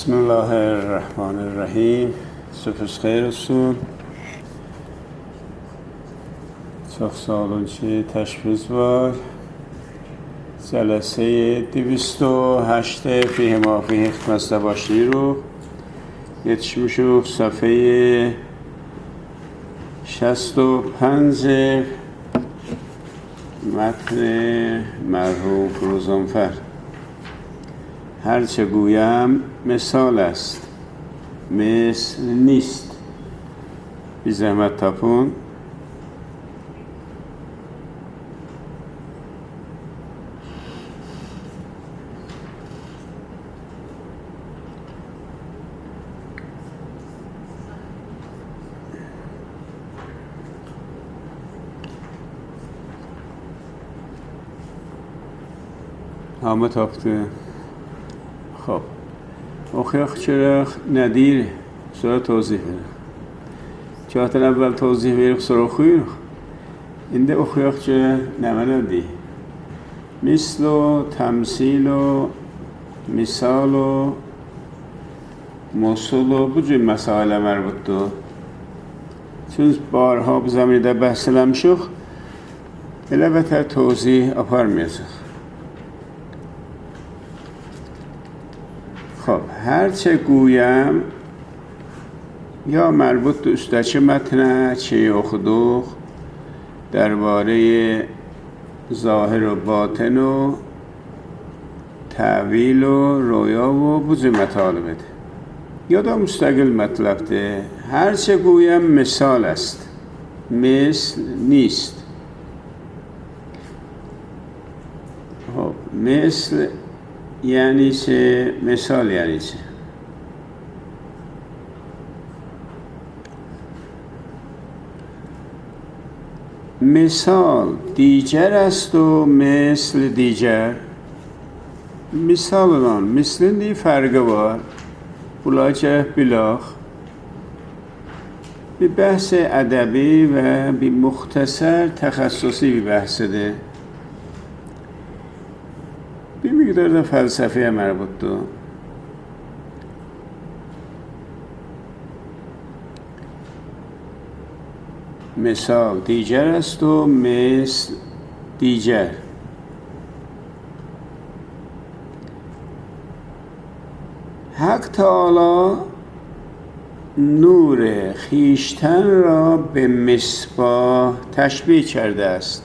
بسم الله الرحمن الرحیم. صبح خیر olsun. Çox sağ olun ki, təşrifiniz var. Cələsə 208 fihi ma fihi xidmətdə başlayırıq. Yetişmişik səhifə 65 متن مرحوم فروزانفر. هرچه گویم مثال است، مثل نیست. بی زحمت تپون. همه تاپته. خب اخیاق چرا ندیر سورا توضیح بره چهاتن اول توضیح بره سورا خویر اینده اخیاق چرا نماندی مثل و تمثیل و مثال و موصول و بجوی مسائل مربوط دو چون بارها بزمینی در بحث لمشوخ البته توضیح اپار میزخ. خب هرچه گویم یا مربوط به استچه متنه چه اخدوخ درباره ظاهر و باطن و تعویل و رویا و بوز مطالبه ده یا دا مستقل مطلب ده. هرچه گویم مثال است، مثل نیست. خب مثل یعنی چه؟ مثال یعنی چه؟ مثال دیگر است و مثل دیگر. مثال آن مثل دی فرق var. بلاچه بلاخ به بحث ادبی و به مختصر تخصصی به بحث ده bir miktar da felsefeye merbuttu. Misal diğer است و مثل دیگر. حق تعالی نور خویشتن را به مصباح تشبیه کرده است.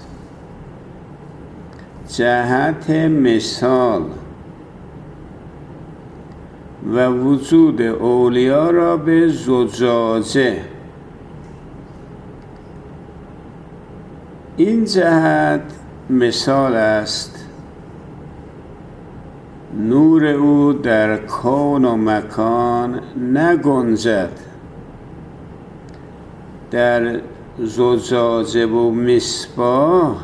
جهت مثال و وجود اولیا را به زجاجه. این جهت مثال است. نور او در کون و مکان نگنجد. در زجاجه و مصباح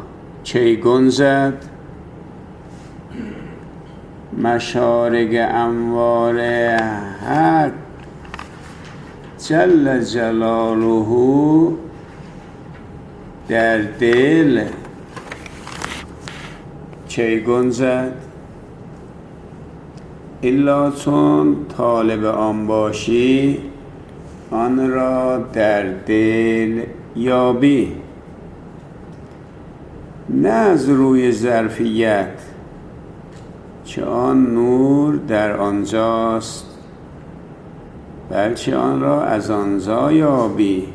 چه گنجد؟ مشارق انوار حق جل جلاله در دل چه گنجد؟ الا چون طالب آن باشی آن را در دل یابی، نه از روی ظرفیت چه آن نور در آنجاست، بلکه آن را از آنجا یابی،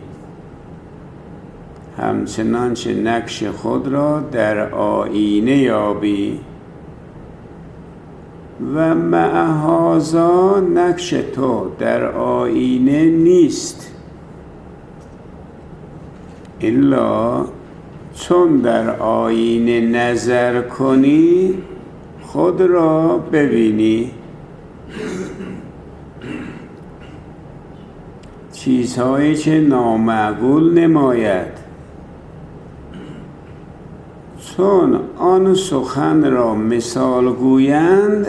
همچنان چه نقش خود را در آینه یابی. و مع هذا نقش تو در آینه نیست، الا چون در آینه نظر کنی خود را ببینی. چیزهایی که نامعقول نماید چون آن سخن را مثال گویند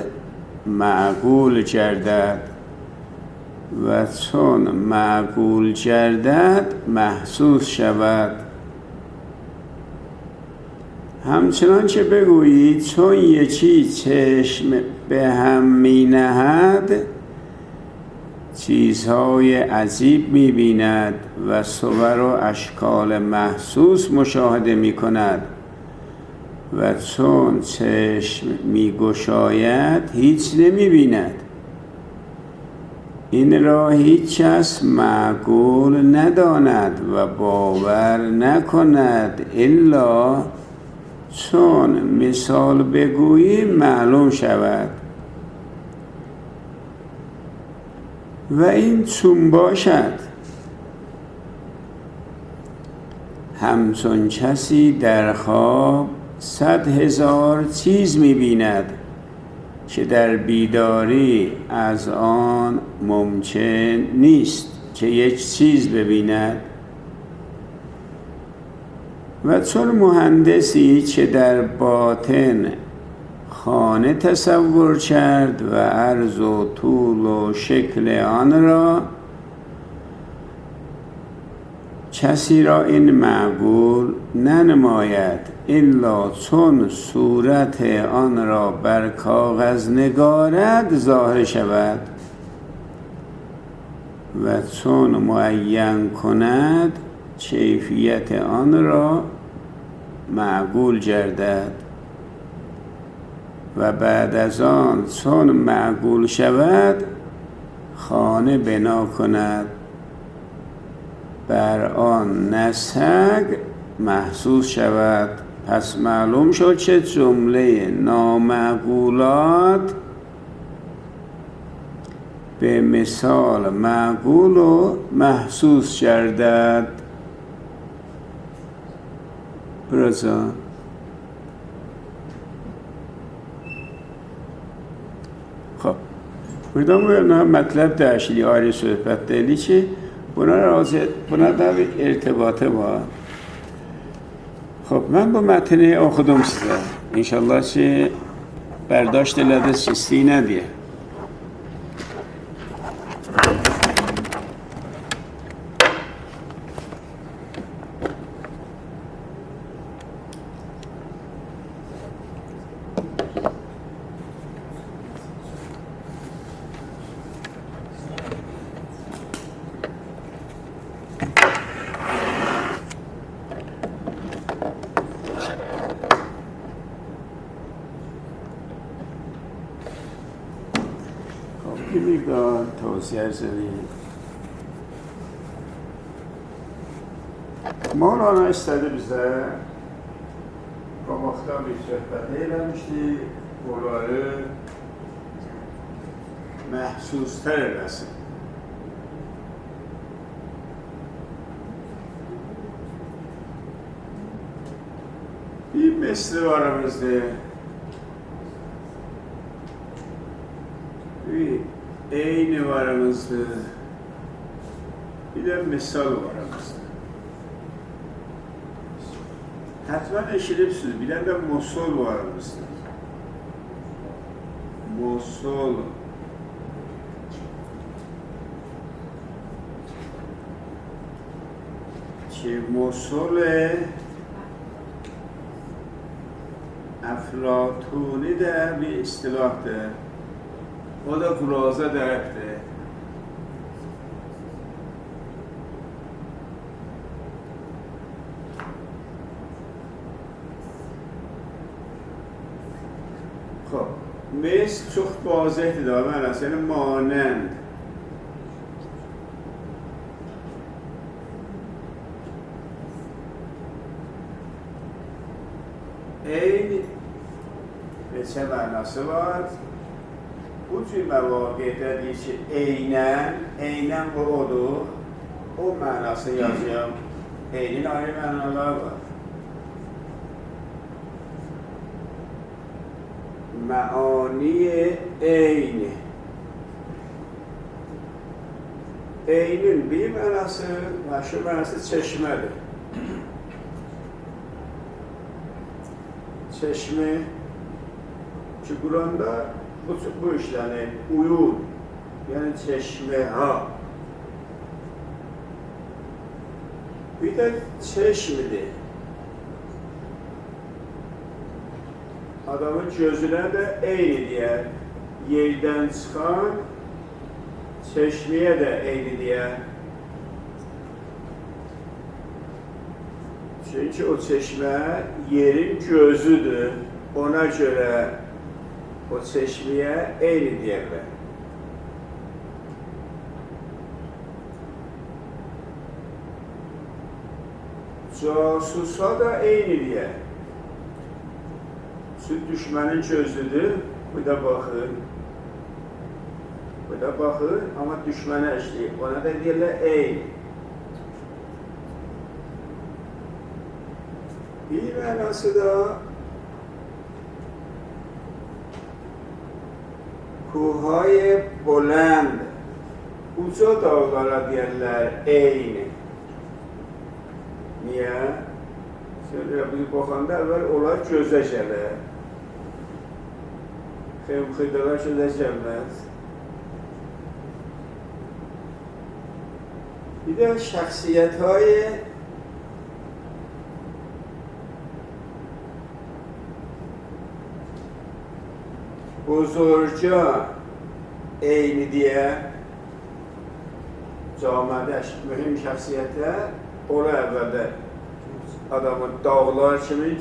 معقول گردد و چون معقول گردد محسوس شود. همچنان که بگویید، 'چون یکی چشم به هم می نهد، چیزهای عجیب می‌بیند و صور و اشکال محسوس مشاهده می‌کند و چون چشم می‌گشاید هیچ نمی‌بیند. این را هیچ کس معقول نداند و باور نکند الا چون مثال بگویی معلوم شود. و این چون باشد همچون کسی در خواب 100,000 چیز می‌بیند که در بیداری از آن ممکن نیست که یک چیز ببیند. و چون مهندسی که در باطن خانه تصور کرد و عرض و طول و شکل آن را، کسی را این معقول ننماید الا چون صورت آن را بر کاغذ نگارد ظاهر شود و چون معین کند کیفیت آن را معقول گردد و بعد از آن چون معقول شود خانه بنا کند، بر آن نسگ محسوس شود. پس معلوم شد که جمله نامعقولات به مثال معقول و محسوس گردد. برزا خب بردم مطلب داشتی آری صحبت دلی که بنا در ارتباطه با خب من با متن آخدم سیزه انشالله که برداشت لده چیستی ندیه. میگه توصیه زنی مولانا istedi bizə qabaqda bir söhbət eləmişdi, bunları məhsuslar eləsin. Bir misli var aramızda, bir eyni var aramızda, bir de misal var aramızda. Hatman eşidipsiniz, bir de Mosul var aramızda. Mosul. که موصول افلاطونی ده به اصطلاح ده او ده گرازه درفته خب مثل çok واضح داره من اصلا مانند این به چه معناسی باید؟ او توی مواقع دادی که اینن با او معناسی یازیم اینین آری معنالا باید معانی این اینin bir manası, başka manası çeşmedir. Çeşme, ki Kur'an'da bu işlerine uyun, yani çeşme ha. Bir de çeşmedi. Adamın gözüne de eyni diye yerden çıkan Çeşmeye de eyni diye. Çünkü o çeşme yerin gözüdür. Ona göre o çeşmeye eyni diyorlar. Casusa da eyni diye. Şu düşmanın gözüdür. Bu da bakır. Bu da bakır ama düşmana işleyip. Ona da diyorlar eyni. Bir manası da kuhay بلند uca dağlara derler eyni. Niye? Şöyle bir bakanda evvel onlar göze gəlir. Xeyr-xeydalar göze gəlməz. Bir de şəxsiyyətهای buzurca eyni diye camiada mühim şəxsiyyətlər ora əvvəldə adamın dağlar kimi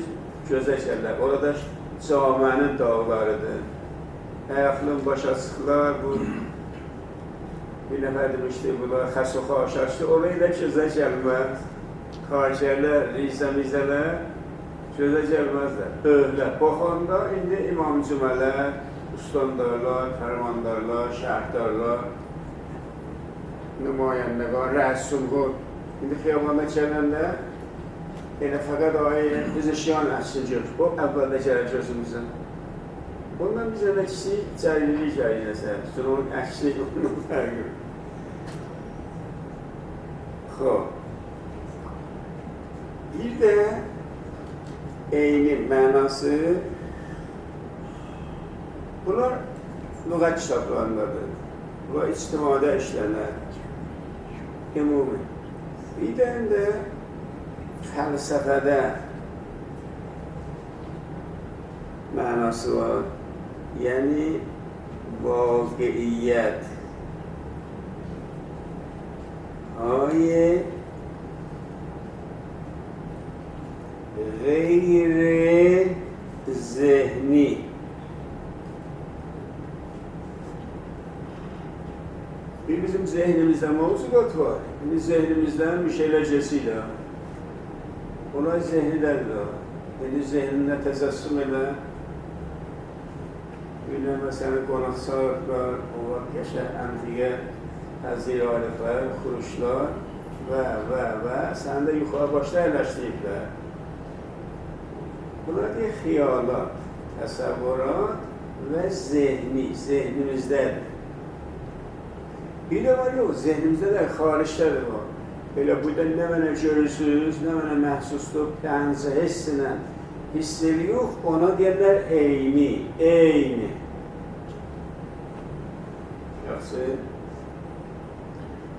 gözə gəlirlər. Orada camianın dağlarıdır. Ayaqlın başa çıxırlar, bu bir nəfər demişdi, bunlar xəsuxu aşaşdı. Orayı da gözə gəlməz. Xaricələr, rizə-mizələr gözə gəlməzlər. Övlə. Baxanda indi imam-cümələr, ustandarlar, fərmandarlar, şəhərdarlar, nümayəndəqar, rəsulğun. İndi xiyabanda gələndə elə fəqət ayı fizişyan əksin gör. O əvvəldə gəlir gözümüzdən. Ondan biz əməksi cəlililik əyləyəsə, sonra onun əksi ondan fərqi. Xoş. Bir də eyni mənası bunlar lüğət kitablarındadır. Bunlar ictimada işlənər. Ümumi. Bir də fəlsəfədə mənası var. Yəni vaqiiyyət. Ayə gayri zihni. Bizim zihnimizde mevzuat var. Biz zihnimizden bir şeyler cesiyle. Ona zihnilerdir. Yani zihnine tezessüm eder. Yine mesela konakçılıklar, o yaşa antiye, haziralıklar, kuruşlar ve sen de yukarı başta yerleştirikler. Bunlar diye hiyalat, təsəvvürat ve zihnimizdedir. Bir de var yok, zihnimizde de xaricdə de var. Böyle burada ne mənə görürsünüz, ne mənə məhsusdur, pənzi hissinə hissleri yok, ona deyirlər eyni, eyni. Yaxşı.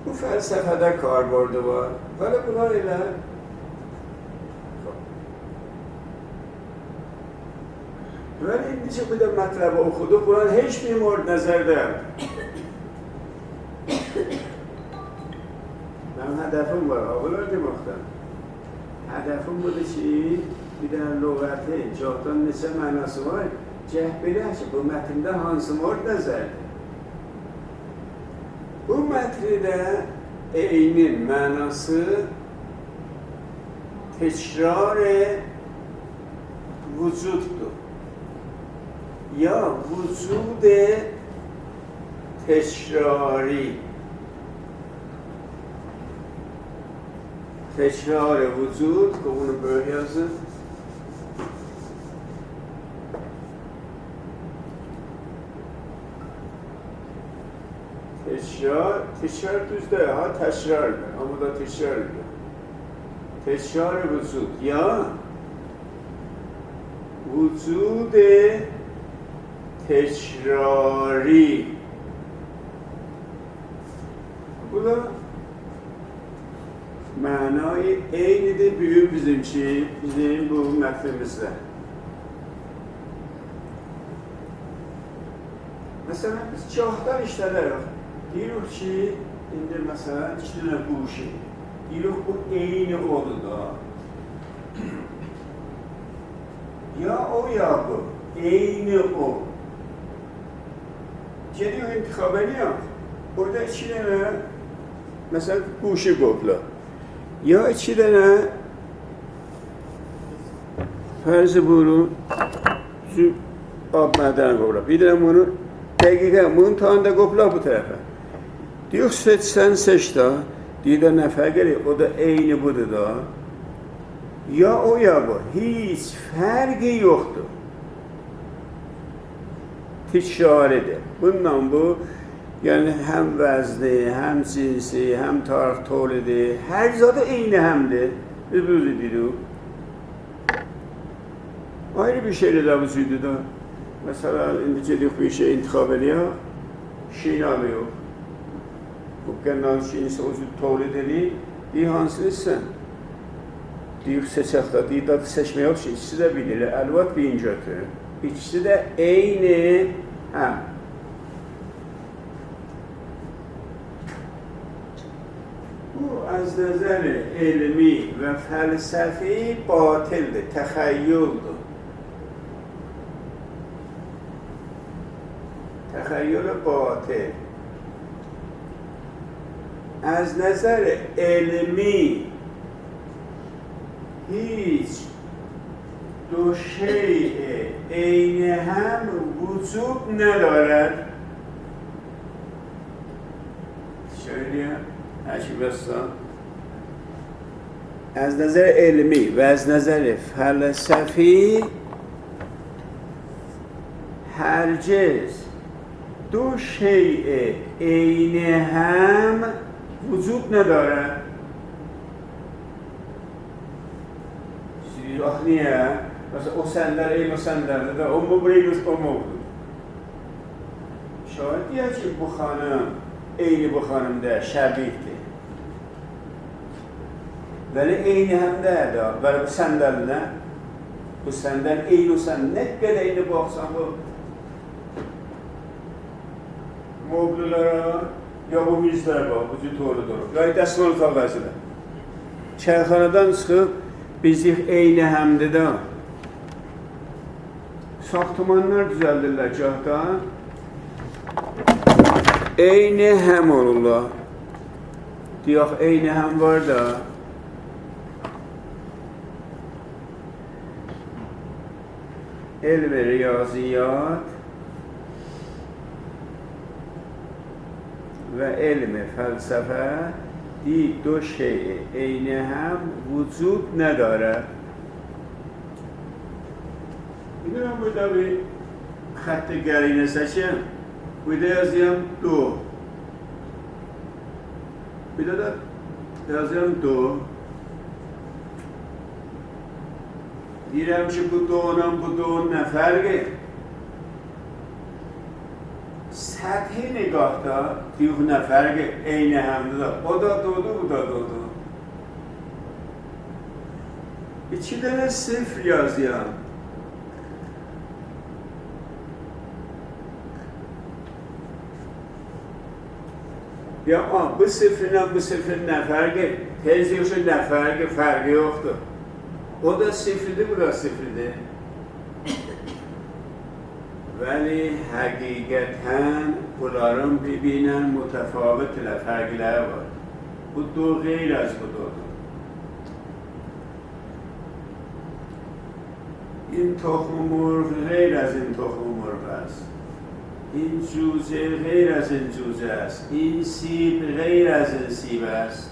Bu fəlsəfədə karbordu var. Böyle bunlar elə böyle indice bu da mətləbi oxuduq, bunlar heç bir mord nəzərdə. Benim hedefim var, ağlar deməkdən. Hedefim budur ki, bir dənə lüğəti, cahdan neçə mənası var, cəhb edək ki, bu mətndə hansı mord nəzərdir? Bu mətndə eynin mənası tekrar-ı vücuddur. Ya vücud-ı tekrari. Tekrar-ı vücud, bunu böyle yazın. Tekrar düzde ha, tekrardır. Ama da tekrardır. Tekrar-ı vücud. Ya vücud-ı tekrari. Bu da mənayı eynidir, büyük bizimki, bizim bu mətnimizdə. Mesela biz cahdan işlənərik. Diyoruz ki, indi mesela iki tane guşe. Diyoruz bu eyni oldu da. Ya o ya bu. Eyni o. Geliyor intikaba ya. Burada iki tane mesela guşe kopla. Ya iki tane farz buyurun ab mədəni qopla. Bir də bunu dəqiqə bunun tağında qopla bu tərəfə. Diyor seçsən seç da. Deyir də nə fərq edir? O da eyni budur da. Ya o ya bu. Hiç fərqi yoxdur. Ticarədir. Bundan bu yəni həm vəzni, həm cinsi, həm tarix tolidir. Hər zadı eyni həmdir. Biz deyirik. Ayrı bir şeyle de vücudu da. Mesela indi gedik bir şey intikab ediyor, şeyini alıyor. Bu kendinden şeyini vücudu tolid edir, deyir hansını sen? Deyir seçək da, deyir dadı seçmək yok ki, ikisi de bilir, əlvat bir incədir. İkisi de eyni həm. Bu az nəzəri elmi və fəlsəfi batildir, təxəyyüldür. تخیل باطل از نظر علمی هیچ دو شیء عین هم وجود ندارد شاید هرچی بستم از نظر علمی و از نظر فلسفی هرگز دو شیء عین هم وجود ندارد. آخنیه مثلا او سندر این و سندر ده او مبرینوس او موجود شاید دیگه که بخانم عین بخانم ده شبیه ده ولی عین هم ده ده ولی bu sandal ne? Bu sandal عین و sandal ne kadar aynı baksan bu moblulara ya bu mizler var, bu cütoğludur. Ya dəsmal kavgazıdır. Çayxanadan çıxıb bizik eyni həmdir də. Saxtamanlar düzəldirlər gahda. Eyni həm olurlar. Deyək, eyni həm var da. Elm-i riyaziyat ve ilmi felsefe دو شیء عین هم وجود نداره. اینو من باید به خط گرینه سچم باید یازیم دو باید یازیم دو دیرم که bu دو نفرگه سطحی نگاه دا دیو نفرگ عین هم دا o da doğdu bu da doğdu iki tane sıfır yazıyorum ya bu sıfırla bu sıfır neferge teyze şu neferge farkı yoktu o da sıfırdı bu da sıfırdı ولی حقیقتاً bunların ببینن متفاوت فرقی‌ler var. Bu دو غیر از bu دو. این تخم مرغ غیر از این تخم مرغ است. این جوجه غیر از این جوجه است. این سیب غیر از این سیب است.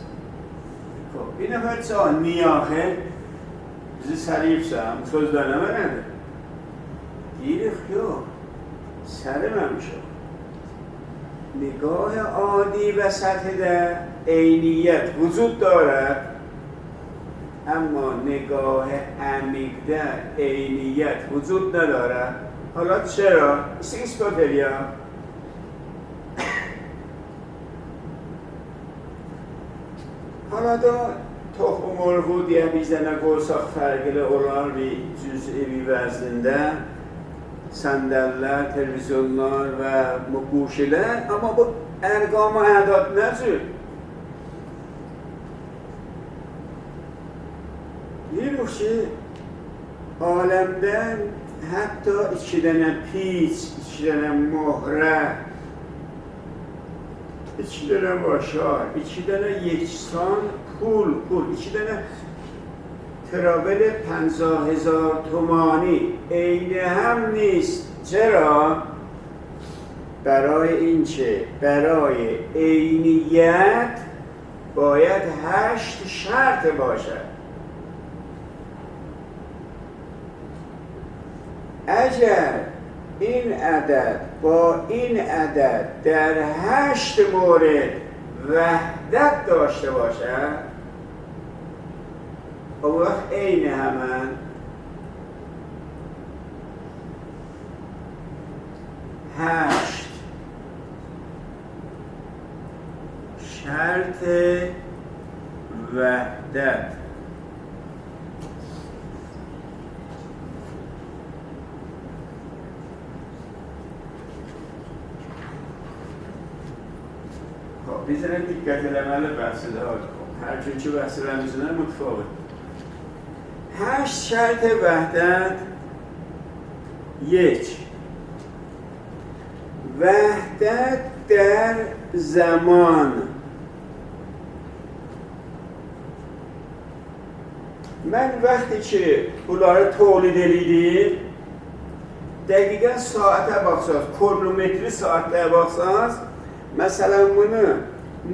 خب این نفر چه نیاخه bizi sarıyıpsam sözlerine nedir? Diyirik yok. سرممش نگاه عادی و سطح عینیت وجود دارد اما نگاه عمیق عینیت وجود ندارد حالا چرا؟ ایسکوتریا حالا دا تخم مرغ diye bizden qorsak fərqli olan bir cüz'i bir vəznində sandallar, televizyonlar ve guşeler ama bu ارقام و اعداد نجور یه alemden hatta iki tane piç, iki tane muhre, iki tane başar, iki tane yeksan pul, iki tane ترابل 50,000 تومانی عین هم نیست. چرا؟ برای این چه؟ برای عینیت باید 8 شرط باشد. اگر این عدد با این عدد در 8 مورد وحدت داشته باشد، اون وقت عین همن. هشت شرط وحدت. بیزنه دقت العمل بحث دار کن، هر چون چه بحث رمزونه متفاوت. 8 شرط وحدت. 1. وحدت در زمان. من وقتی که پولار تولید دیدیم دقیقا ساعت باقصاز کرونومتری ساعت باقصاز مثلا منو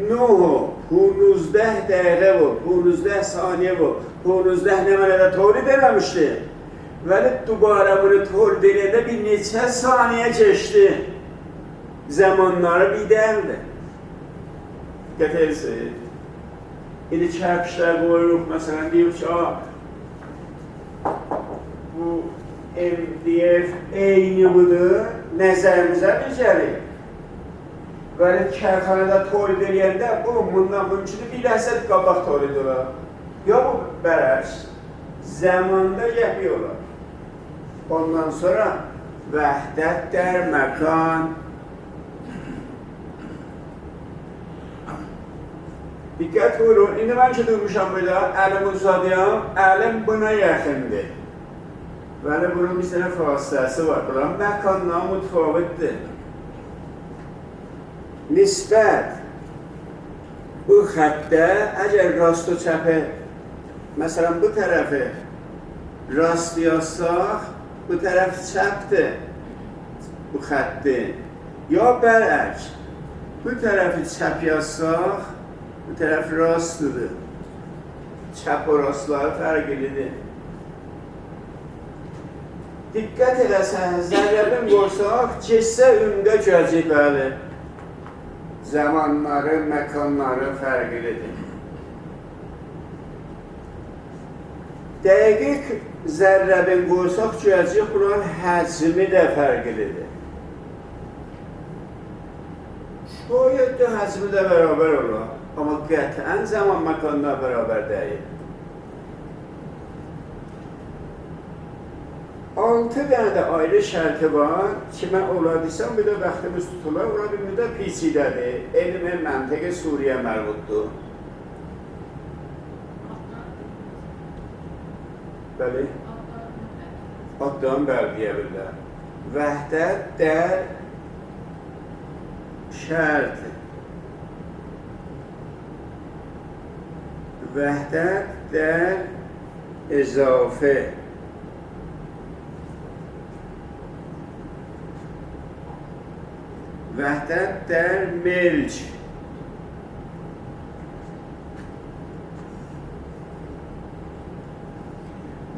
9 و 15 دقیقه و 15 ثانیه و 15 نمونه تولید نمیشه، ولی دوباره منو تولید نده bir neçə saniye geçti. Zamanları biderdi. Dikkat etseniz. İli çarpışlar koyuyoruz mesela diyor ki bu MDF eyni budur, nəzərimizə bir gəlir. Böyle kərxanada tolid edəndə bundan mümkün bir ləhzət qabaq tolid olar. Ya bu bərəks, zamanda yapıyorlar. Ondan sonra vəhdət der məkan. Diqqət buyurun, indi mən ki durmuşam burada, əlim uzadıyam, əlim buna yaxındır. Bəli, bunun bir sənə fasiləsi var. Bunun məkanla mütəfavitdir. Nisbət bu xəttə, əgər rast و çəpə, məsələn bu tərəfi rast yazsaq, bu tərəf çəpdir bu xəttin. Ya bərəks, bu tərəfi çəp yazsaq, bu tərəf rastdır. Çəp o rastları fərqlidir. Diqqət edəsən, zərrəbin qoysaq, keçsə ündə gələcək, bəli. Zamanları, məkanları fərqlidir. Dəqiq zərrəbin qoysaq, gələcək, bunun həcmi də fərqlidir. Şayət də həcmi də bərabər olar. Amma qətiən zaman məkanına bərabər deyil. 6 dənə də ayrı şərti var ki, mən oladıysam, bir də vaxtımız tutular, ora bir müddət piçidədir. Elmi məntiqi Suriyə mərbuddur. Bəli? Addan bəli deyə bilirlər. Vəhdət dər şərt. وحدت در اضافه. وحدت در ملج.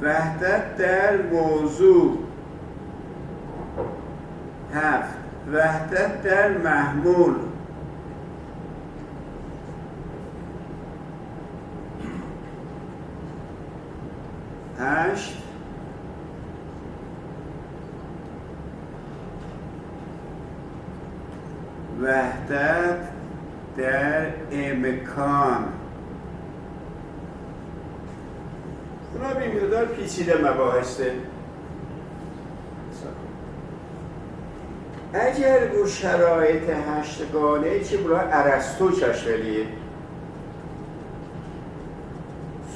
وحدت در موضوع. 7. وحدت در محمول. 8. وحدت در امکان. اونا bir مقدار پیچیده مباحثه. اگر bu şərait həştgane ki, bura Ərəstu kəşf eləyib,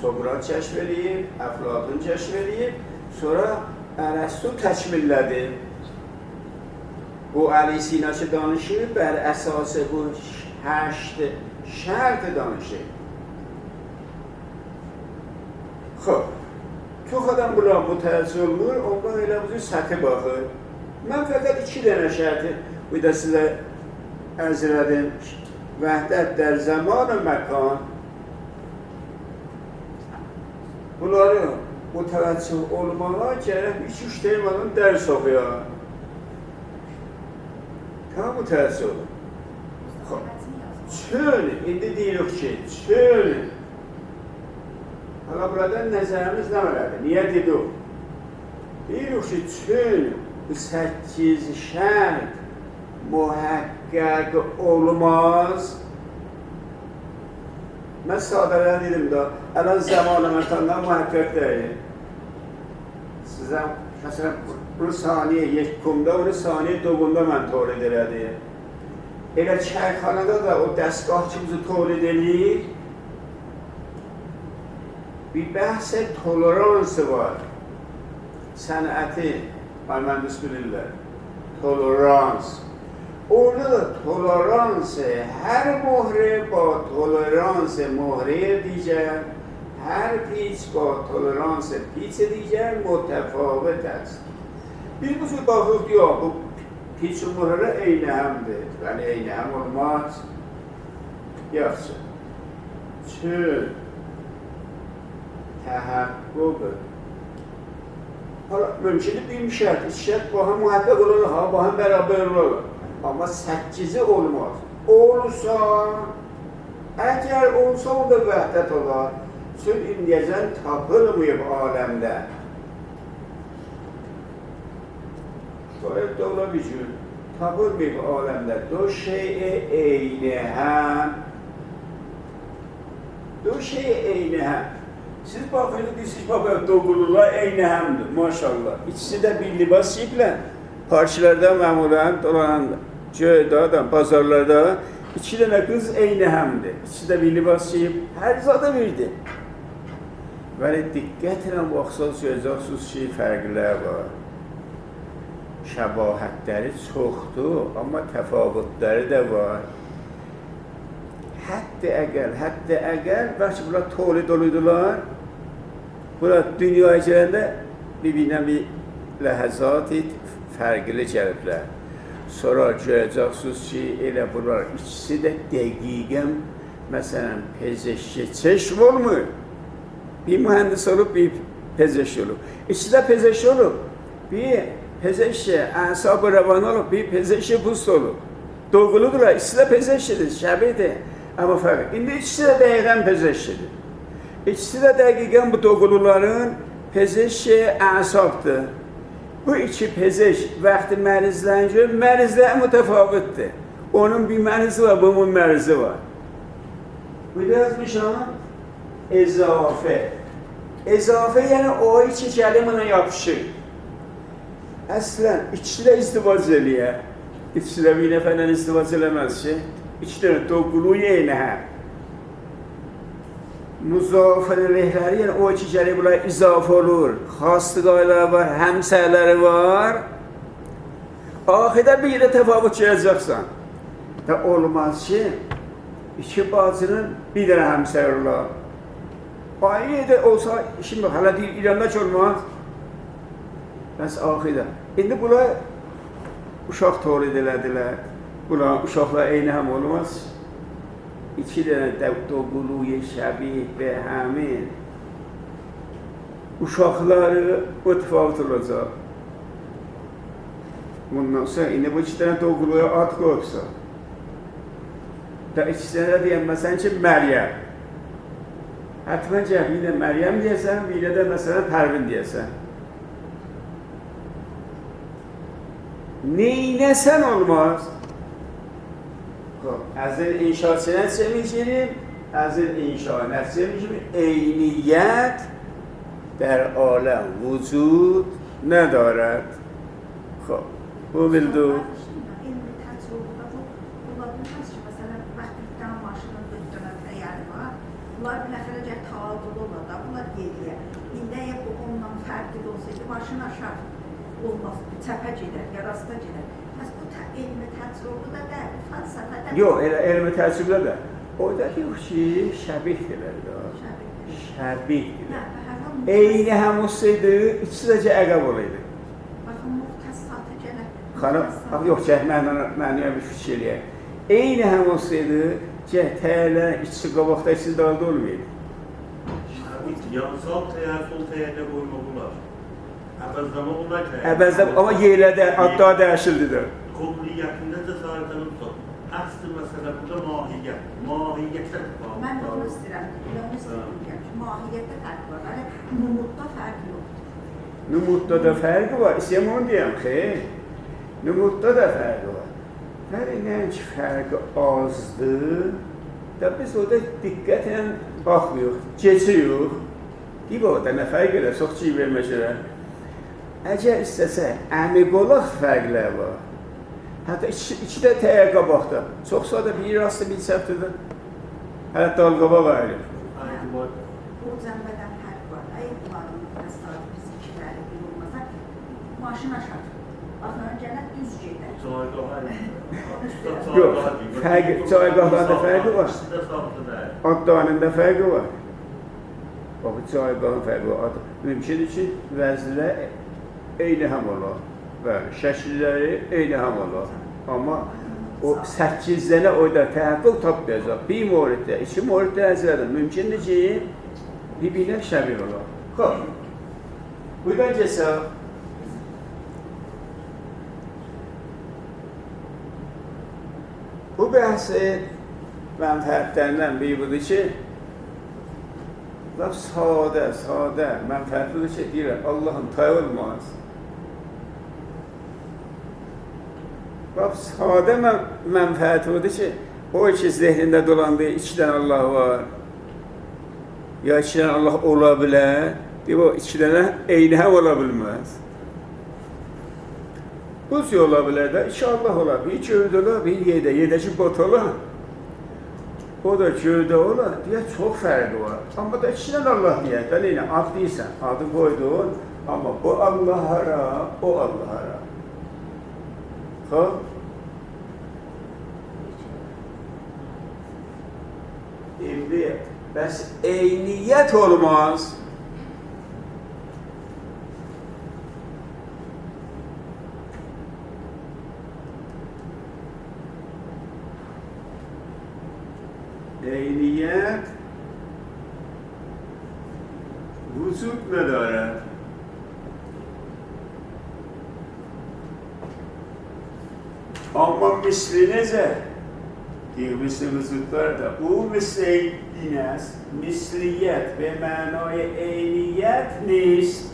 Sokrat kəşf eləyib, Əflatun kəşf eləyib, sonra Ərəstu təkmillədi. Bu Ali Sina ki danışır, bər əsası bu 8 şərt danışır. Xoş, çox adam buna mütəəssir olmur, ondan elə bu səthi baxır. Mən fəqət 2 dənə şərti bu da sizə ərz elədim. Vəhdət dər zaman və məkan. Bunları mütəvəccüh olmağa gərək 2-3 temadan dərs oxuyaq. Tamam mütəvəccüh olun. Çün, indi deyirik ki, çün. Hala burada nəzərimiz nə elədi? Niyə dedik? Deyirik ki, çün. Bu 8 şərt mühəqqəq olmaz. Mən sadələr dedim da, ələn zamanı məkandan mühəqqəq deyil. Sizə, məsələn, bunu saniyə 7-kumda, onu saniyə 9-da mən tolid elədim. Elə çayxanada da o dəstgah ki, bizi tolid eləyir, bir bəhs toleransı var. Sənəti, mühendis bilirlər, tolerans. Orada da toleransı, hər möhrə ba toleransı möhrə digər, hər piç ba toleransı piç digər mütəfavit است. Biz bu cür baxıq yox, bu piç و möhrə eyni həmdir. Yəni eyni həm olmaz. Yaxşı. Çün təhəqqüqü. Hala, mümkün bir şərt, 2 şərt bu həm mühəqqəq olur, bu həm bərabər olur. Amma 8-i olmaz. Olsa, əgər olsa, o da vəhdət olar. Çünki indiyəcən tapılmayıb aləmdə. Şöyle de olabilir. Tapılmayıb aləmdə. Do şeyi eyni həm. Do şeyi eyni həm. Siz bakın, siz bakın, doğrulular eyni həmdir, maşallah. İkisi de bir libas yiyiblər. Parçalarda məmurən, dolanan, göydadan, pazarlarda 2 dənə qız eyni həmdir. İkisi de bir libas yiyib, hər zada birdir. Bəli, diqqətlə baxsanız, görəcəksiniz ki, fərqlər var. Şəbahətləri çoxdur, amma təfavütləri də var. Hətta əgər, bəlkə bunlar tolid oluydular, bunlar dünyaya gələndə bir ləhəzat fərqli gəliblər. Sonra görəcəksiniz ki, elə bunlar ikisi də dəqiqən, məsələn, pezeşki çeşm olmur. Bir mühendis olub, bir pezeşki olub. İkisi də pezeşki olub. Bir pezeşki, əsab-ı rəvan olub, bir pezeşki pust olub. Doğruludurlar, ikisi də pezeşkidir, şəbidir. Amma fərq. İndi ikisi də dəqiqən pezeşkidir. İkisi də dəqiqən bu doğruluların pezeşki əsabdır. Bu 2 pezeş vaxtı mərizlərin görə, mərizlər mütəfavitdir. Onun bir mərizi var, bunun mərizi var. Bu da yazmışam, ezafə. Ezafə yəni o 2 kəlimə yapışır. Əslən, ikisi də izdivac eləyər. İkisi də bir nəfərlə izdivac eləməz ki, 2 dənə doğruluğu eyni həm. Müzafirlikləri, yəni o 2 kəlimə bunlar izafə olur. Xastıqayları var, həmsərləri var. Axirdə bir də təfavüt görəcəksən. Və olmaz ki, 2 bacının bir dənə həmsər olar. Aynı də olsa, şimdi hələ deyil, İranda ki olmaz. Bəs axirdə. İndi bunlar uşaq tolid elədilər. Bunlar uşaqlar eyni həm olmaz. 2 dənə doğruluğu şəbih və həmin uşaqları mütəfavit olacaq. Bundan sonra indi bu 2 dənə doğruluğa ad qoyubsa və 2 dənə deyəməsən ki, Məryəm. Hətmən cəhb, bir də Məryəm deyəsən, bir də məsələn Pərvin deyəsən. Neynəsən olmaz? Əzil inşa nəticə میگیریم əzil inşa nəticə میگیریم eyniyyət در عالم وجود ندارد. خب Bu bildi. Elmi təcrübədə bu olabilir ki, məsələn, vəqtdən maşının döndürə təyəri var. Bunlar biləxərəcək taadıl olar da, bunlar geriyə. İndə bu ondan fərqli olsaydı, başın aşağı olmaz, çəpə gedər, yarasta gedər. Bəs bu elmi təcrübədə də, fəlsəfədə də... Yox, elmi təcrübədə də. Orada yox ki, şəbihdirlər də. Şəbihdirlər. Eyni həm olsaydı, ikisi də əqəb olaydı. Baxın, muxtəssatı gələr. Xanım, yox, mənə bir fikir eləyək. Eyni həm olsaydı, təyyələ ikisi qabaqda, ikisi dalda olmaydı. Yansal təyyər, sol təyyərlə qoymaq olar. Əbəzləmə olar təyyər. Əbəzləmə, amma yerlərdə, adda dəyişildi də. Kulliyyətində cəsarətini tutar. Əsli məsələ burada mahiyyət. Mahiyyətlə tutar. Mən də onu istəyirəm. Mahiyyətdə fərq var. Hələ numudda fərq yoxdur. Numudda da fərqi var. İstəyəm onu deyəm, xeyr. Numudda da fərqi var. Hələ nəinki fərqi azdır. Da biz orada diqqətlə baxmıyoruz, geçiyoruz. Deyib orada nə fərq elə, çox çiğ vermək elə. Əgər istəsə, əmiq olaq fərqlər var. Hətta iki də təyyər qabaqda. Çox sadə bir rastı, bir səftirdə. Hələ dalqaba var. Bu cəmbədən fərq var. Əgər bunların təsadüf fizikləri bir olmasa, maşın aşağı. Baxın, gələk düz gedir. Yox, caygahlarda fərqi var. Adlarının da fərqi var. Bax, caygahın fərqi var. Mümkündür ki, vəzirlər eyni həm olar. Bəli, şəkilləri eyni həm olar. Amma o 8 dənə orada təhəqqüq tapmayacaq. Bir moriddə, iki moriddə əzrədir. Mümkündür ki, bir-birlə şəbih olar. Xoş, buradan keçək. Bu bəhsi mənfəətlərindən biri budur ki, laf sadə mənfəətlidir ki, deyirəm, Allahın tay olmaz. Laf sadə mənfəəti budur ki, o ki, zehnində dolandığı iki dənə Allah var, ya iki dənə Allah ola bilər, deyib o iki dənə eyni həm ola bilməz. Buz ola bilər də, iki Allah olar, bir gövdə olar, bir yerdəki bot olar. O da gövdə olar, deyə çox fərqi var. Amma da ikisindən Allah deyək, də neylə, ad deyirsən, adı qoydun, amma bu Allah hara, o Allah hara. Xoş? İndi, bəs eyniyyət olmaz. Eyniyyət vücud ندارد. Amma misli necə? Deyir, misli vücudlar da. Bu misli dinəz, misliyyət ve mənaya eyniyyət نیست.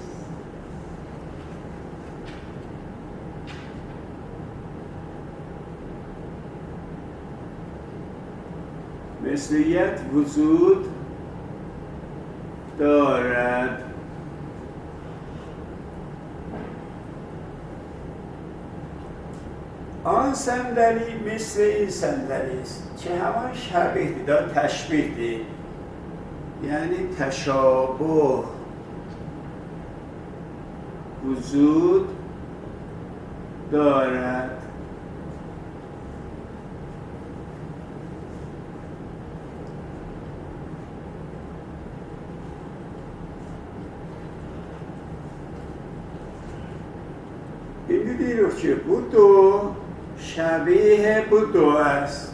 مثلیت وجود دارد. آن صندلی مثل این صندلی است که همان شبیه دار تشبیه یعنی تشابه وجود دارد. İndi deyirik ki, bu do şəbih bu do است.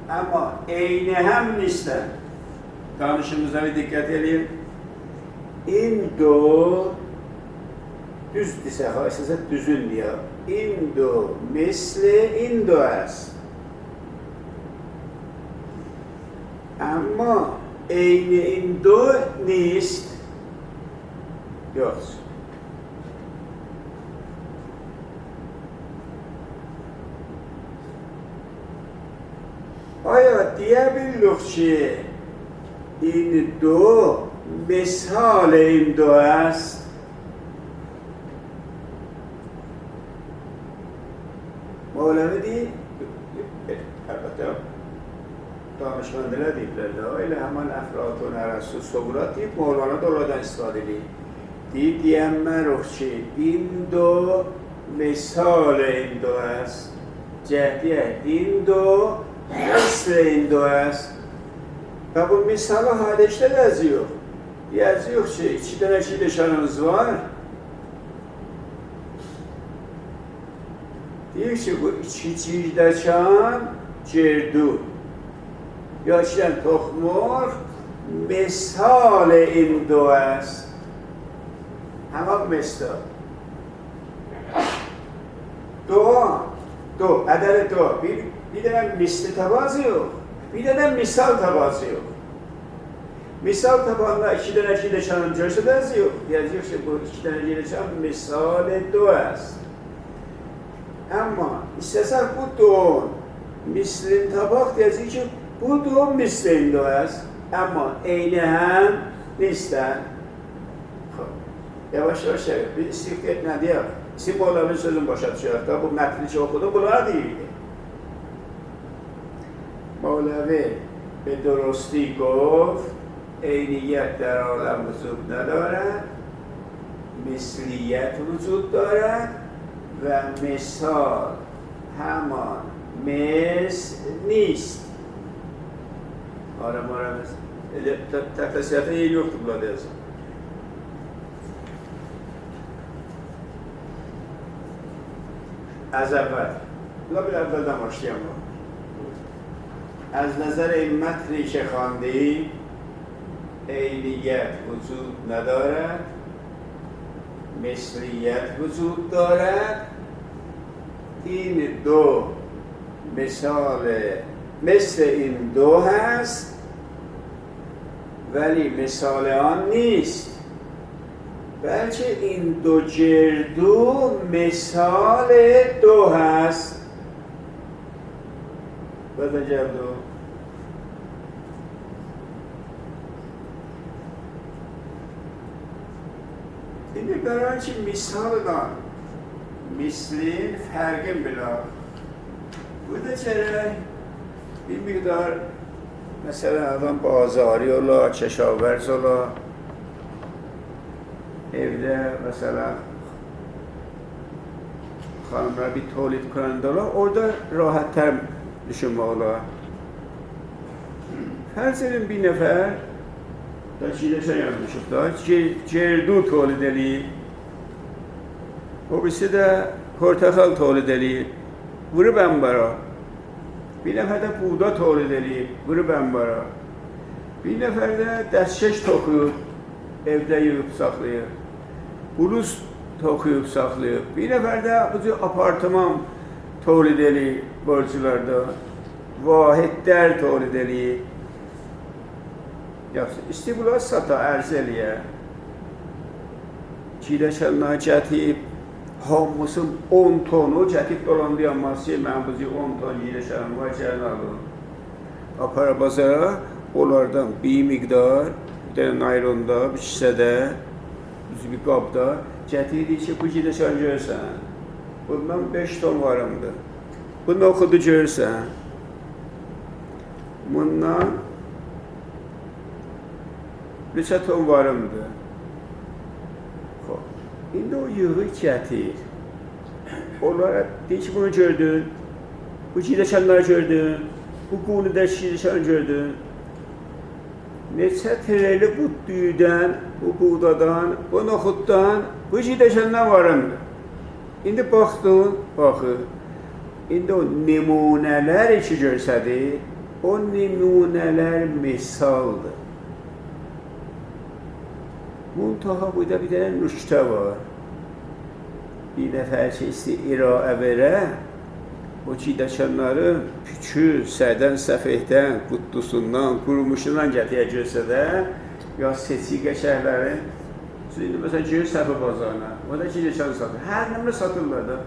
Amma eyni həm nislər. Danışımıza bir diqqət edin. İndo düzdürsə, haysısa düzün deyək. İndo misli indo است. Amma eyni indo نیست. Yox. آیا دیابیلوک که این دو مثال این دو است؟ مولوی deyib, əlbəttə, danışmandılar deyiblər də, elə həman Əflatun, Ərəstu, Sokrat deyib, Mevlana da oradan istifadə edib. Deyib, deyənmərək ki, indo misal indo است. Cəhdiyə, indo مثل indo است. Və bu misalı hadişdə də yazıyor. Yazıyor ki, iki dənə şiirşanımız var. Deyir ki, bu iki cirdəkan cerdu. Ya içdən toxmur, misal indo است. Həmən misal. Do, ədəli do. Bir dənə misli təvazı yox. Bir dənə misal təvazı yox. Misal tabanında iki dənə şiirşanın görsə də yazıyor. Yazıyor ki, bu iki dənə şiirşan misal do است. Amma istəsək bu doğun mislin tabaq deyəcək ki, bu doğun mislin do است. Amma eyni həm nistən. Yavaş-yavaş bir istiqlət nə deyək? İsim Mevla'nın sözünü başa düşürək da, bu mətni ki oxudu, bunlara deyildi. Mevlevi به درستی گفت عینیت در عالم وجود ندارد، مثلیت وجود دارد و مثال همان مثل نیست. آره تفسیرات یه یکتو بلاده ازم. از اول اول دماشتیم از نظر این متنی که خواندیم عینیت وجود ندارد، مثلیت وجود دارد. این دو مثل این دو هست ولی مثال آن نیست، بلکه این دو جردو مثال دو هست. بزن جردو اینه برای چی مثال دار مثلین فرقin bile. Burada çare bir miktar mesela adam bazari ola, çeşaverz ola, evde mesela hanımlar bir tuvalet kuranda ola, orada rahatlar düşünme ola. Farz edin bir nefer da çiğleşen yanmışık da cerdu tuvalet edeyim. O birisi de portakal tolid edeyim, vuru ben bara. Bir nefer de buğda tolid edeyim, vuru ben bara. Bir nefer de dəstkeş tokuyup, evde yığıp saklayıp, bluz tokuyup saklayıp. Bir nefer de bu apartman tolid edeyim borcularda, vahidler tolid edeyim. İstibula sata erzeliye. Çiğleşenler cətib, hamısın 10 tonu cətib dolandıyanması, mən buzi 10 ton çiğleşenim var, gəlin alın. Apara bazara, onlardan bir miqdar, bir dənə naylonda, bir şişədə, bir qabda, cətib deyir ki, bu çiğleşen görürsən, bundan 5 ton varımdır. Bunu oxudu görürsən, bundan neçə ton varımdır. İndi o yığı gətir. Onlara deyir ki, bunu gördün, bu çiğleşenleri gördün, bu qunidə çiğleşen gördün. Neçə tereli bu düyüdən, bu buğdadan, bu noxuddan, bu çiğleşenden varımdır. İndi baxdın, baxır. İndi o nümunələr ki görsədir, o nümunələr misaldır. Muntaha burada bir dənə nükte var. Bir nəfər ki, iraə verə, o çiğləşənləri pükü, sədən, səfehdən, qutlusundan, qurumuşundan gətiyə görsə də, ya seçi qəşəhlərin, indi məsələn, görür səfə bazarına, o da çiğləşən satır. Hər nəmrə satırlar da.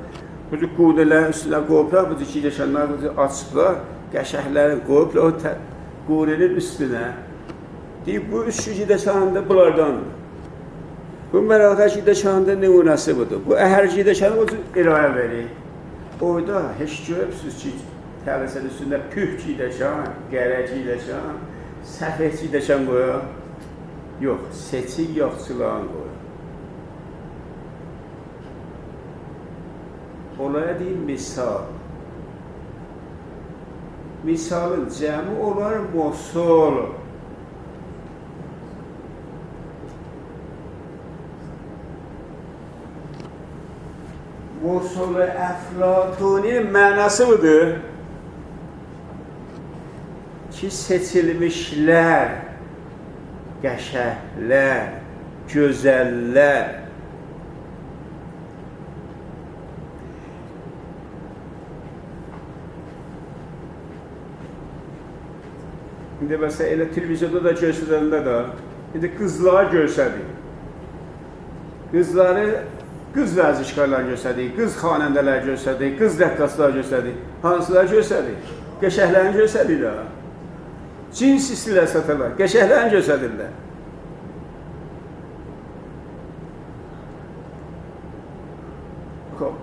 Bu qudələrin üstünə qoyublar, bu çiğləşənlər açıblar, qəşəhlərin qoyublar o qurinin üstünə. Deyib, bu üç çiğləşəndə bunlardandır. Bu məraqə çiğləşəndə nümunəsi budur. Bu əhər çiğləşəni o cür irayə verir. orada heç görürsünüz ki, tələsən üstündə püh gidəşən, qərəc gidəşən, səfeh gidəşən qoyur. Yox, seçik yoxçulan qoyur. Onlara deyim misal. Misalın cəmi olar Mosul. Mosul-u Əflatuninin mənası budur ki, seçilmişlər, qəşəhlər, gözəllər. İndi məsələn, elə televizyonda da göstərəndə də, indi qızları göstərdik. Qızları, qız vəzişkarlar göstərdik, qız xanəndələr göstərdik, qız rəqqaslar göstərdik. Hansılar göstərdik? Qəşəhlərini göstərdik də. Cins istilər satırlar, qəşəhlərini göstərirlər.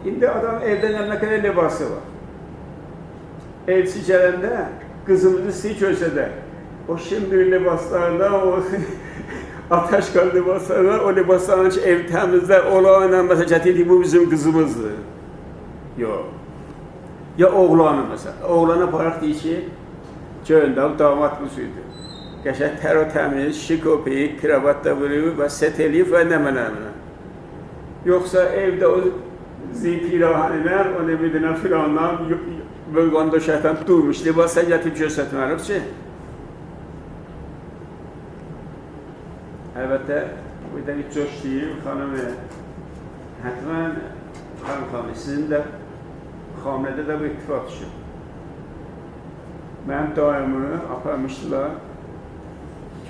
İndi adam evdən nə qədər libası var. Elçi gələndə qızımızı sizi göstərək. O şimdi libaslarla, o Ataşkan libaslarla, o libaslarla ki, ev təmizlər, oğlanla məsələn gətirdik, bu bizim qızımızdır. Yox. Ya oğlanı məsələn, oğlana paraq deyir ki, göndər, damat bu suydu. Qəşək tər o təmiz, şik opiyik, kravat da vurur və set eləyib və nə-mənə. Yoxsa evdə o zipirahanilər, o ne bildiğine filanlar, bölgən döşəkdən durmuş, libasa gətirib göstərməliyik ki. Əlbəttə, burada bir coş deyim, xanım, hətmən, xanım, sizin də xamilədə də bu ittifak düşün. Mənim daimi aparmışdılar,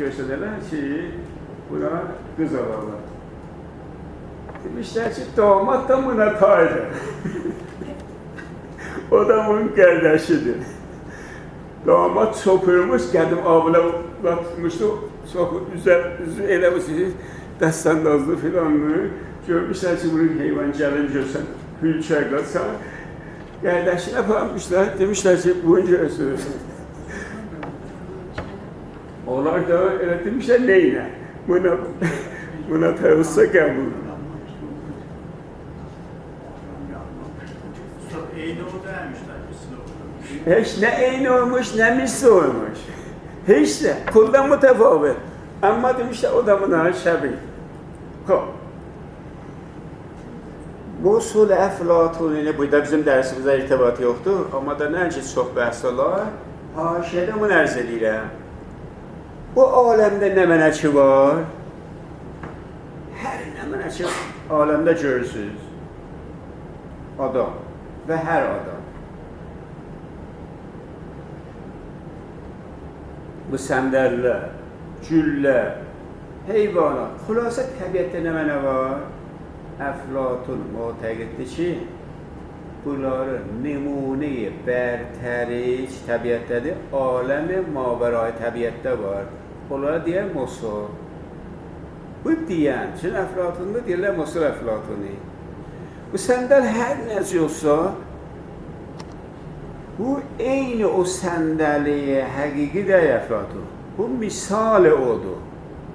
göstərdilər ki, buna qız alarlar. Demişler ki, damat da buna taydı. O da bunun qardaşıdır. Damat çopurmuş, qədim abilə tutmuşdu, üzü elə bu sizi dəstəndazlı filanlı. Görmüşlər ki, bunun heyvan gəlin görsən, hülçəklər, qardaşına aparmışlar, demişlər ki, bunu görsün. Onlar da elə demişlər, neynə? Buna təvəssüsə qəbul. Hiç ne eyni olmuş, ne misli olmuş. Hiç de, kuldan mütefavit. Ama demişler, o da buna şəbih. Mosul Əflatunini, burada bizim dərsimizdə irtibatı yoxdur. Amma da nəinki çox bəhs olar, haşiyədə bunu ərz edirəm. Bu aləmdə nə mənəki var? Hər nə mənəki aləmdə görürsünüz. Adam və hər adam. Bu səndərlər, güllər, heyvanat, xülasə təbiətdə nə mənə var? Əflatun mütəqiddir ki, bunları nümunə-i bərtərik təbiətdədir, aləmi mavərai təbiətdə var. Onlara deyər Mosul. Bu deyən, çünki Əflatunda deyirlər Mosul Əflatuni. Bu səndər hər nəci olsa, bu eyni o səndəliyə həqiqi deyil Əflatun. Bu misali odur.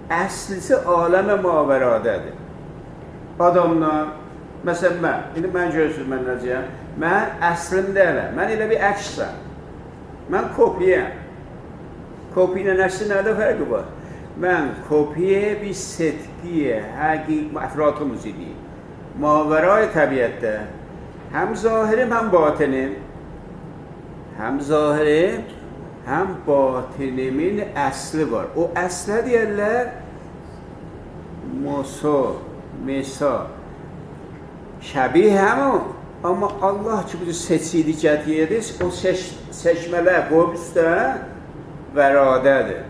Əslisi aləmə mavəradədir. Adamlar, məsələn mən, indi mən görürsünüz mən necəyəm, mən əslim deyiləm, mən elə bir əksəm. Mən kopiyəm. Kopiylə əksi nədə fərqi var? Mən kopiyə bir setkiyə, həqiqi, Əflatunuz idi. Mavərai təbiətdə həm zahirim, həm batinim. Həm zahirim, həm batinimin əsli var. O əslə deyərlər Mosul, misal. Şəbih həmin, amma Allah ki, bu seçili gətirir, o seçmələr qoyub üstə vəradədir.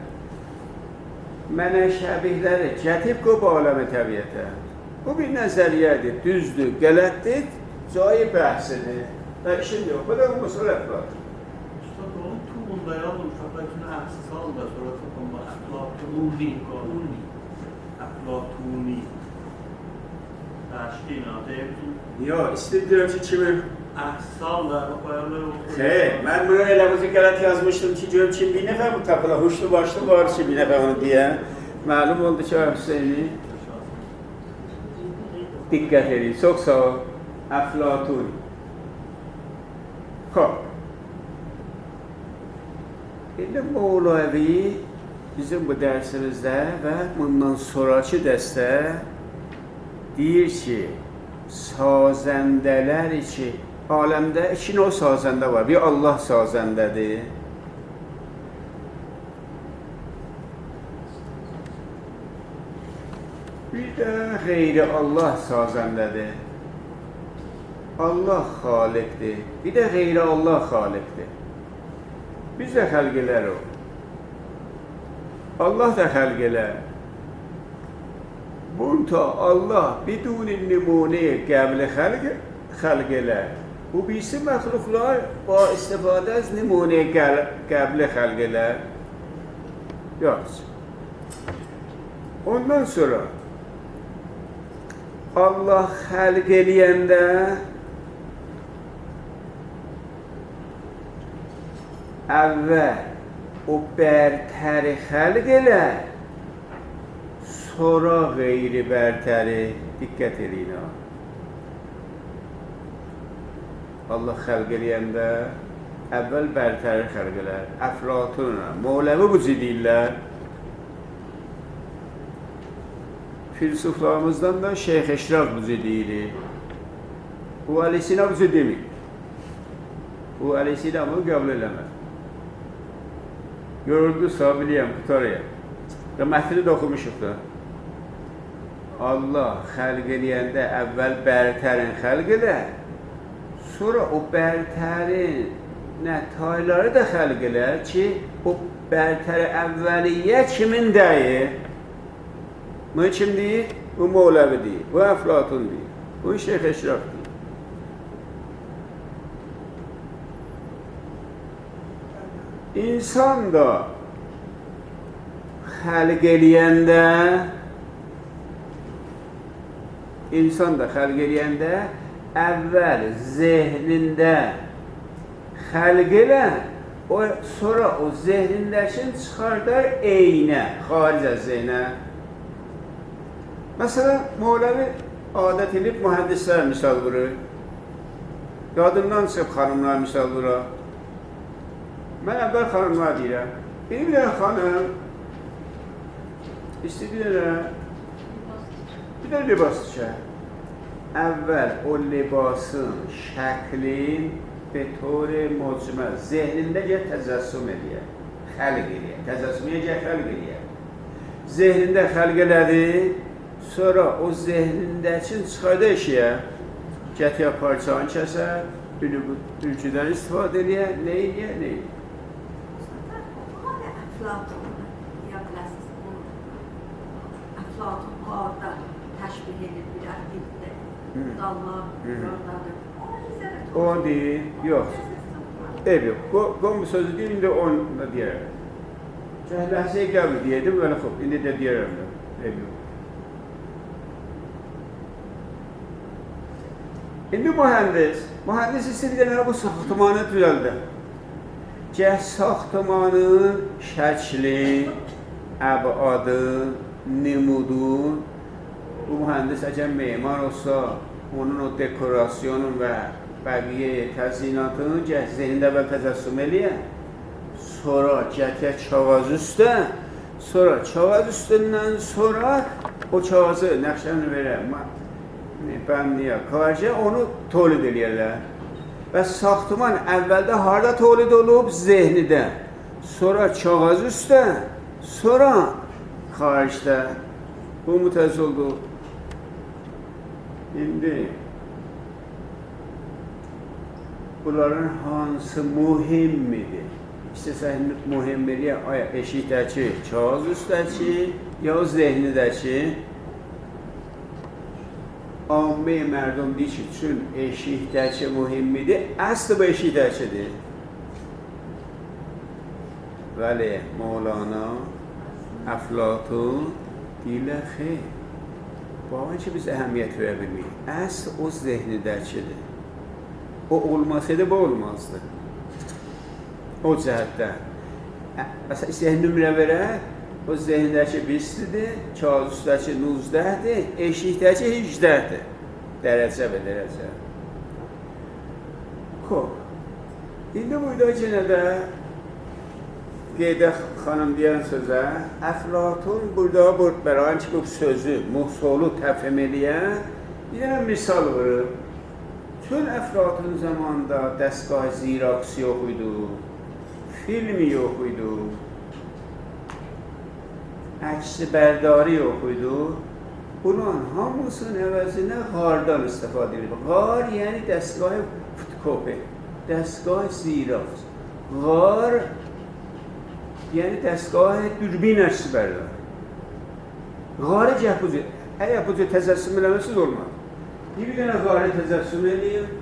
Mənə şəbihləri gətirib qoyub aləmi təbiətə. Bu bir nəzəriyyədir, düzdür, qələtdir, cayı bəhsidir. Və işin yox, bu da Mosul Əflatun. Onun tuğunda yazılmış, hatta içine əksiz halda sonra tutulma Əflatuni. Əflatuni. Təşkil adı. Ya, istəyirəm ki, kimi Əhsallar, qoyarlar o... Xeyr, mən bunu elə bu qələt yazmışdım ki, görüm ki, bir nəfər bu tapıla, huşlu başlı var ki, bir nəfər onu deyə. Məlum oldu ki, Hüseyni. Diqqət edin, çox sağ ol. Əflatun. Xoş. İndi Mevlevi bizim bu dərsimizdə və bundan sonraki dərsdə deyir ki, sazəndələr ki, aləmdə iki növ sazəndə var. Bir Allah sazəndədir. Bir də qeyri Allah sazəndədir. Allah xaliqdir. Bir də qeyri Allah xaliqdir. Biz də xəlq elər o. Allah da xəlq elər. Bunta Allah bidun nümunə qəbli xəlq elər. Bu birisi məxluqlar ba istifadə az nümunə qəbli xəlq elər. Yox. Ondan sonra Allah xəlq eləyəndə əvvəl o bərtəri xəlq elər, sonra qeyri bərtəri. Diqqət edin ha. Allah xəlq eləyəndə əvvəl bərtəri xəlq elər. Əflatun, Mevlevi bu cür deyirlər. Filsuflarımızdan da Şeyx Eşraf bu cür deyilir. Bu Alisina bu cür demir. Bu Alisina bunu qəbul eləmir. Görüldü sabiliyəm, qutarıyam. Və mətni də oxumuşuq da. Allah xəlq eləyəndə əvvəl bərtərin xəlq elər, sonra o bərtərin nətayları da xəlq elər ki, o bərtəri əvvəliyyə kimin deyir? Bu kim deyir? Bu Mevlevi deyir, bu Əflatun deyir, bu Şeyx Eşraf deyir. İnsan da xəlq eləyəndə əvvəl zehnində xəlq elə, sonra o zehnindəkini çıxardar eynə, xaricə zehnə. Məsələn, Mevlevi adət edib mühəndislər misal vurur. Qadından çıxıb xanımlar misal vurur. Mən əvvəl xanımlar deyirəm. Bir dənə xanım istəyir bir dənə libas tikər. Əvvəl o libasın şəklin به طور مجمل zehnində gəl təzəssüm edir, xəlq edir, təzəssümiyə gəl xəlq edir. Zehnində xəlq elədi, sonra o zehnindəkin çıxarda işiyə, gətiyə parçanı kəsər, ülküdən istifadə edir, nə edir, nə edir? Əflatun qarda təşbih edir, bir əhiddə, dallar, qardadır. O deyil, yox. Ev yox. Qom bu sözü deyil, indi onu da deyərəm. Ləhzəyə qəbul deyirdim, belə xob, indi də deyərəm də. Ev yox. İndi mühəndis istəyir bu saxtamanı düzəldir. Gəh saxtamanın şəkli, əbadı, nümudu, bu mühəndis əgər memar olsa, onun o dekorasyonun və bəqiyə təzinatını gəh zehnində və təzəssüm eləyər. Sonra gətiyə kağız üstə, sonra kağız üstündən sonra o kağızı nəqşəni verər. Bəndiyə, karşıya onu tolid eləyərlər. Və saxtıman əvvəldə harada tolid olub? Zehnidə. Sonra kağız üstə, sonra xaricdə. Bu mütəz oldu. İndi bunların hansı mühimmidir? İstəsən mühimmidir, eşikdəki, kağız üstdəki, ya zehnidəki. Amme mərdum deyir ki, çün eşikdəki mühimmidir, əsli bu eşikdəkidir. Vəli Mevlana, Əflatun deyirlər, xeyr. Bu an ki, biz əhəmiyyət verə bilməyik. Əsl o zehnidəkidir. O olmasaydı bu olmazdı. O cəhətdən. Məsələn, istəyək nömrə verək, o zehndəki 20-dir, kağız üstəki 19-dir, eşikdəki 18-dir. Dərəcə və dərəcə. Xoş. İndi burada yenə də Qeydə xanım deyən sözə, Əflatun burada bəraim ki, bu sözü, musolu təfhim eləyən, bir dənə misal verir. Çün Əflatun zamanında dəstgah Xerox yox idi, filmi yox idi, əksi bərdari yox idi. Bunun hamısının əvəzinə qardan istifadə edir. Qar yəni dəstgah fotokopi, dəstgah Xerox. Qar yəni dəstgah dürbin əksi bərdari. Qarı cəhbucu, əgər bu cür təzəssüm eləməsiz olmaz. Bir dənə qarı təzəssüm eləyim.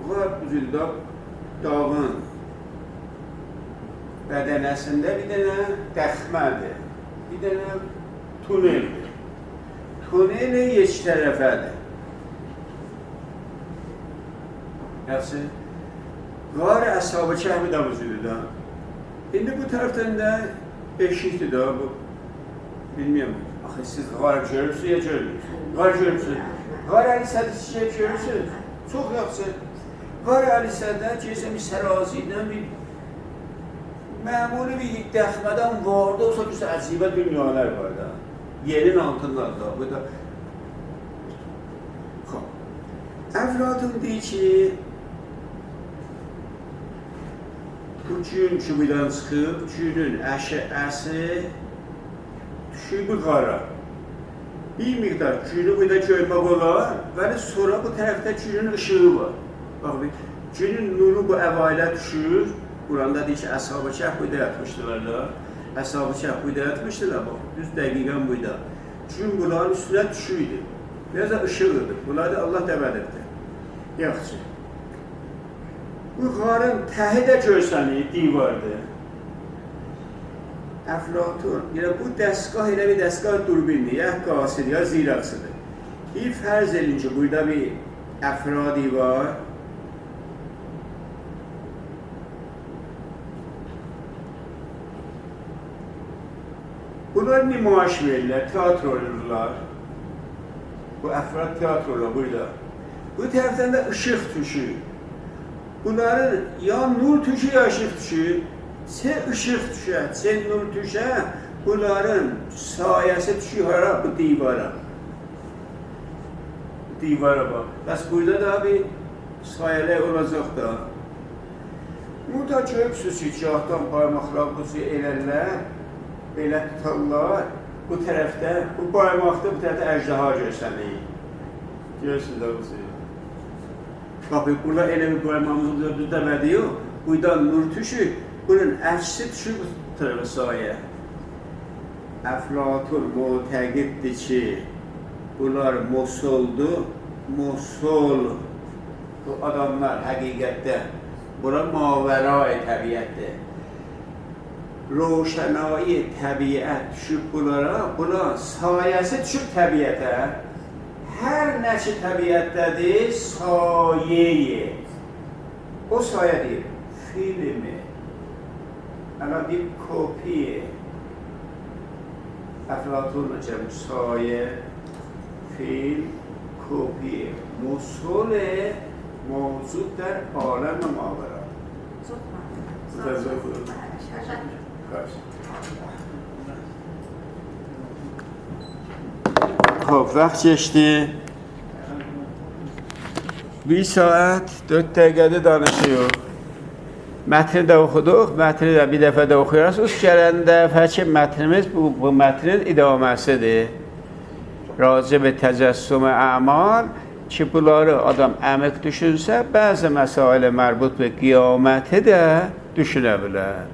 Qar üzündə dağın bədənəsində bir dənə dəxmədir, bir dənə tuneldir. Tuneli yeç tərəfədir. Yaxşı, qar əshab-ı kəhfi də vücududur. İndi bu tərəfdən də eşikdir də, bu, bilmiyorum, axı siz qar görürsünüz ya görmürsünüz? Qar görürsünüz. Qar əlisədə çiçək görürsünüz? Çox yaxşı. Qar əlisədə keçəmiş sərazidən bir məmuli bir dəxmədən vardı, olsa ki, əcibə dünyalar var da. Yerin altında da, bu da. Əflatun deyir ki, bu gün ki, buradan çıxıb, günün əşəəsi düşüb bu qara. Bir miqdar günü burada görmək olar, və sonra bu tərəfdə günün ışığı var. Bax, günün nuru bu əvailə düşür, Quranda deyir ki, Əshab-ı Kəhf burada yatmışdılar da. Əshab-ı Kəhf burada yatmışdılar, bax, düz dəqiqən burada. Gün bunların üstünə düşüydü. Biraz da ışığıdır, bunlar da Allah dəvət etdi. Yaxşı. Bu qarın təhi də görsənir, divardır. Əflatun, yəni bu dəstgah elə bir dəstgah durbindir, ya qasidir, ya Xerox'ıdır. Bir fərz edin ki, burada bir əfradi var. Bunlar nümayiş verirlər, tiyatro olurlar. Bu əfrad tiyatrolar burada. Bu tərəfdən də ışıq düşür. Bunların ya nur düşür, ya ışıq düşür. Sen ışıq düşər, sen nur düşər, bunların sayəsi düşür hara, bu divara. Divara bax. Bəs burada da bir sayələr olacaq da. Burada görürsünüz ki, cihazdan barmaqlarımızı elərlər, belə tutarlar. Bu tərəfdə, bu baymaqda bu tərəfdə əjdaha görsənir. Görürsünüz də bu şey. Bax, burada elə bir baymağımızı düzləmədi yox. Buradan nur düşür, bunun əksi düşür bu tərəfə sayə. Əflatun mütəqiddir ki, bunlar Mosuldur. Mosul, bu adamlar həqiqətdə, bura mavərai təbiətdir. Roşənai təbiət düşüb bunlara, buna sayəsi düşüb təbiətə. Hər nə ki təbiətdədir, sayeyi. O sayə deyir, filmi, ələ bir kopi. Əflatunla cəm sayə, film, kopi. Musul mevcut در عالم ماورا. خب وقت geçti. Bir saat 4 dəqiqədə danışıyor. Mətni də oxuduq, mətni də bir dəfə də oxuyarız. Gələn dəfəki mətnimiz bu mətnin idaməsidir. Racib təcəssüm əmal ki, bunları adam əmək düşünsə, bəzi məsailə mərbut və qiyaməti də düşünə bilər.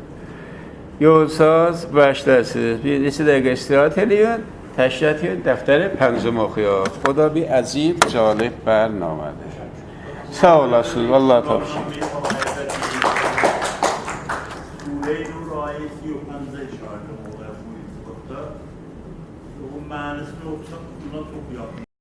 Yolsaz başlasınız. Bir neçə dəqiqə istirahət edin, təşkil edin, dəftəri pəncüm oxuyaq. O da bir əcib, calib bərnamədir. Sağ olasınız, Allah tapsın. Sure-i Nur ayet 35 işareti oluyor bu mənasını oxusan buna çox yaxın.